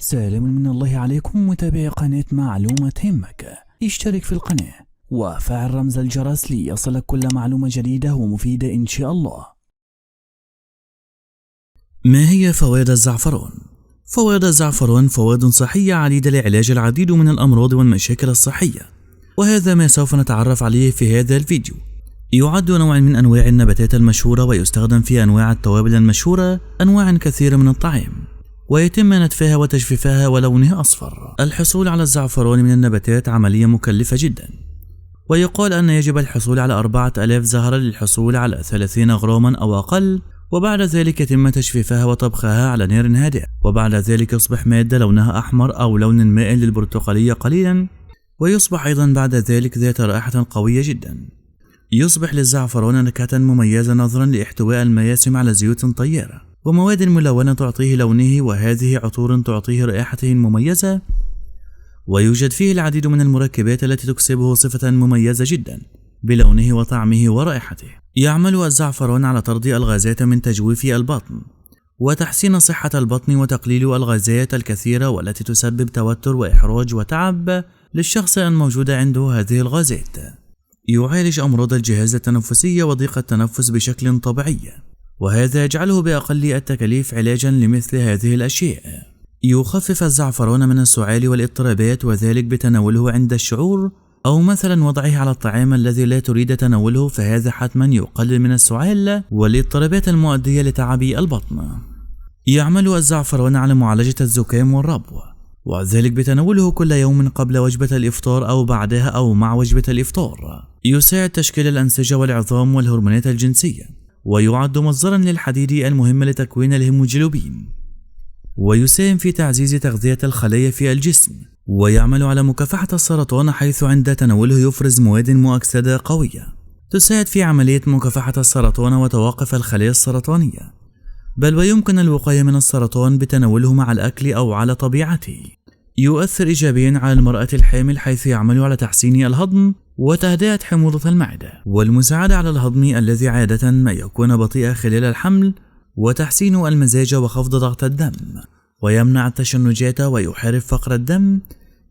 سلام من الله عليكم متابعي قناة معلومة تهمك. اشترك في القناة وفعل رمز الجرس ليصلك كل معلومة جديدة ومفيدة إن شاء الله. ما هي فوائد الزعفران؟ فوائد الزعفران فوائد صحية عديدة لعلاج العديد من الأمراض والمشاكل الصحية، وهذا ما سوف نتعرف عليه في هذا الفيديو. يعد نوع من أنواع النباتات المشهورة ويستخدم في أنواع التوابل المشهورة، أنواع كثيرة من الطعام، ويتم نتفها وتجفيفها ولونه أصفر. الحصول على الزعفران من النباتات عملية مكلفة جدا، ويقال أن يجب الحصول على 4000 زهرة للحصول على 30 غراما أو أقل، وبعد ذلك يتم تجفيفها وطبخها على نار هادئة، وبعد ذلك يصبح مادة لونها أحمر أو لون مائل للبرتقالية قليلا، ويصبح أيضا بعد ذلك ذات رائحة قوية جدا. يصبح للزعفران نكهة مميزة نظرا لاحتواء المياسم على زيوت طيارة ومواد ملونة تعطيه لونه، وهذه عطور تعطيه رائحته المميزة، ويوجد فيه العديد من المركبات التي تكسبه صفة مميزة جدا بلونه وطعمه ورائحته. يعمل الزعفران على طرد الغازات من تجويف البطن وتحسين صحة البطن وتقليل الغازات الكثيرة والتي تسبب توتر وإحراج وتعب للشخص الموجود عنده هذه الغازات. يعالج أمراض الجهاز التنفسي وضيق التنفس بشكل طبيعي، وهذا يجعله بأقل التكاليف علاجا لمثل هذه الأشياء. يخفف الزعفران من السعال والاضطرابات، وذلك بتناوله عند الشعور أو مثلا وضعه على الطعام الذي لا تريد تناوله، فهذا حتما يقلل من السعال والاضطرابات المؤدية لتعب البطن. يعمل الزعفران على معالجة الزكام والربو، وذلك بتناوله كل يوم قبل وجبة الإفطار أو بعدها أو مع وجبة الإفطار. يساعد تشكيل الأنسجة والعظام والهرمونات الجنسية، ويعد مصدرا للحديد المهم لتكوين الهيموجلوبين، ويساهم في تعزيز تغذية الخلايا في الجسم، ويعمل على مكافحة السرطان حيث عند تناوله يفرز مواد مؤكسدة قوية تساعد في عملية مكافحة السرطان وتوقف الخلايا السرطانية، بل ويمكن الوقاية من السرطان بتناوله مع الأكل أو على طبيعته. يؤثر إيجابيا على المرأة الحامل حيث يعمل على تحسين الهضم وتهدئة حموضة المعدة والمساعدة على الهضم الذي عادة ما يكون بطيئا خلال الحمل، وتحسين المزاج وخفض ضغط الدم، ويمنع التشنجات ويحارب فقر الدم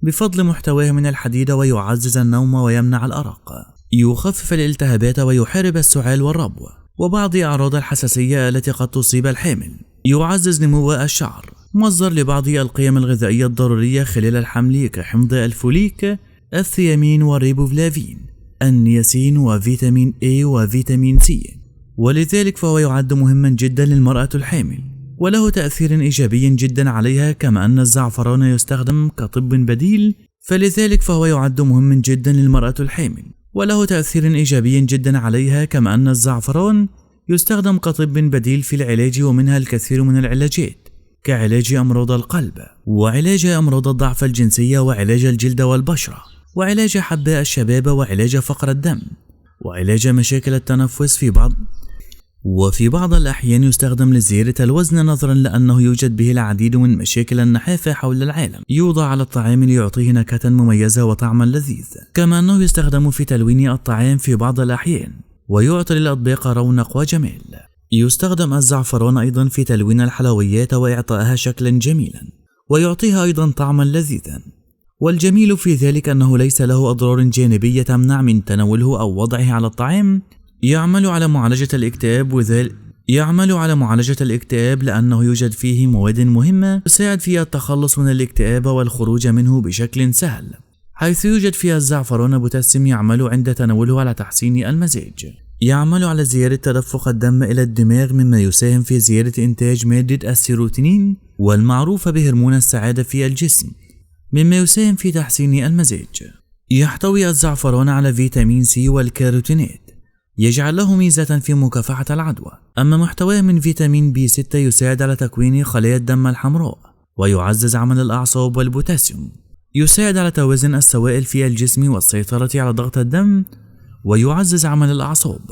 بفضل محتواه من الحديد، ويعزز النوم ويمنع الأرق. يخفف الالتهابات ويحارب السعال والربو وبعض أعراض الحساسية التي قد تصيب الحامل. يعزز نمو الشعر، مصدر لبعض القيم الغذائية الضرورية خلال الحمل كحمض الفوليك، الثيامين والريبوفلافين، النياسين وفيتامين A وفيتامين C، ولذلك فهو يعد مهما جدا للمرأة الحامل وله تأثير إيجابي جدا عليها. كما أن الزعفران يستخدم كطب بديل، فلذلك فهو يعد مهما جدا للمرأة الحامل وله تأثير إيجابي جدا عليها. كما أن الزعفران يستخدم كطب بديل في العلاج، ومنها الكثير من العلاجات كعلاج أمراض القلب، وعلاج أمراض الضعف الجنسية، وعلاج الجلد والبشرة، وعلاج حباء الشباب، وعلاج فقر الدم، وعلاج مشاكل التنفس وفي بعض الأحيان يستخدم لزيادة الوزن نظرا لأنه يوجد به العديد من مشاكل النحافة حول العالم. يوضع على الطعام ليعطيه نكهة مميزة وطعما لذيذ، كما أنه يستخدم في تلوين الطعام في بعض الأحيان ويعطي للأطباق رونق وجمال. يستخدم الزعفران أيضا في تلوين الحلويات وإعطائها شكلا جميلا، ويعطيها أيضا طعما لذيذا، والجميل في ذلك أنه ليس له أضرار جانبية تمنع من تناوله أو وضعه على الطعام. يعمل على معالجة الاكتئاب لأنه يوجد فيه مواد مهمة تساعد في التخلص من الاكتئاب والخروج منه بشكل سهل، حيث يوجد فيها الزعفران بوتاسيوم يعمل عند تناوله على تحسين المزاج. يعمل على زيادة تدفق الدم إلى الدماغ، مما يساهم في زيادة إنتاج مادة السيروتونين والمعروفة بهرمون السعادة في الجسم، مما يساهم في تحسين المزاج. يحتوي الزعفران على فيتامين سي والكاروتينات، يجعل له ميزة في مكافحة العدوى. أما محتواه من فيتامين B6 يساعد على تكوين خلايا الدم الحمراء، ويعزز عمل الأعصاب. والبوتاسيوم يساعد على توازن السوائل في الجسم والسيطرة على ضغط الدم، ويعزز عمل الأعصاب.